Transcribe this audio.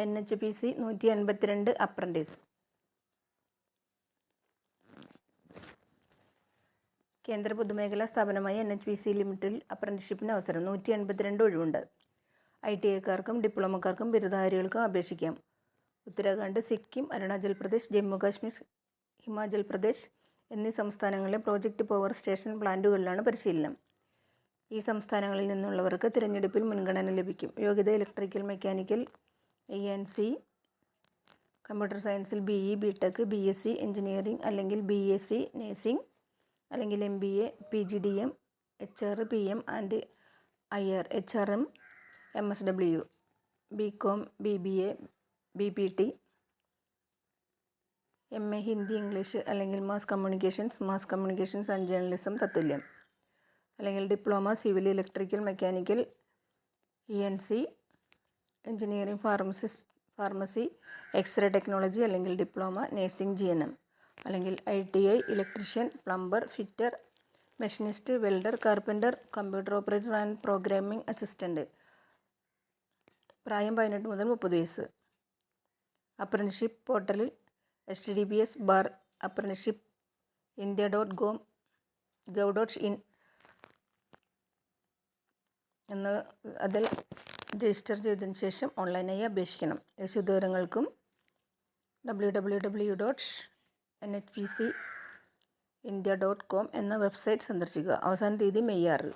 NHPC 182 apprentice. കേന്ദ്ര പൊതുമേഖലാ സ്ഥാപനമായ NHPC ലിമിറ്റഡിൽ അപ്രന്റീസ്ഷിപ്പിന് അവസരം. 182 ഒഴിവുണ്ട്. ITIക്കാർക്കും ഡിപ്ലോമക്കാർക്കും ബിരുദധാരികൾക്കും അപേക്ഷിക്കാം. ഉത്തരാഖണ്ഡ്, സിക്കിം, അരുണാചൽ പ്രദേശ്, ജമ്മു കാശ്മീർ, ഹിമാചൽ പ്രദേശ് എന്നീ സംസ്ഥാനങ്ങളിലെ പ്രോജക്റ്റ് പവർ സ്റ്റേഷൻ പ്ലാന്റുകളിലാണ് പരിശീലനം. ഈ സംസ്ഥാനങ്ങളിൽ നിന്നുള്ളവർക്ക് തിരഞ്ഞെടുപ്പിൽ മുൻഗണന ലഭിക്കും. യോഗ്യത ഇലക്ട്രിക്കൽ മെക്കാനിക്കൽ ENC, കമ്പ്യൂട്ടർ സയൻസിൽ BE, BTech, BSc എഞ്ചിനീയറിംഗ് അല്ലെങ്കിൽ BSc നഴ്സിംഗ് അല്ലെങ്കിൽ MBA, PGDM, HR, PM and IR, HRM, MSW, BCom, BBA, BPT, MA Hindi, English അല്ലെങ്കിൽ മാസ് കമ്മ്യൂണിക്കേഷൻസ് ആൻഡ് ജേർണലിസം തത്തുല്യം, അല്ലെങ്കിൽ diploma civil electrical mechanical ENC, engineering pharmacy, X ray technology അല്ലെങ്കിൽ diploma nursing GNM, അല്ലെങ്കിൽ ITI electrician, plumber, fitter, machinist, welder, carpenter, computer operator and programming assistant. പ്രായം 18 മുതൽ 30 വയസ്സ്. Apprenticeship പോർട്ടലിൽ https://apprenticeshipindia.gov.in അതിൽ രജിസ്റ്റർ ചെയ്തതിന് ശേഷം ഓൺലൈനായി അപേക്ഷിക്കണം. വിശദവിവരങ്ങൾക്കും www.nhpcindia.com എന്ന വെബ്സൈറ്റ് സന്ദർശിക്കുക. അവസാന തീയതി മെയ് 6.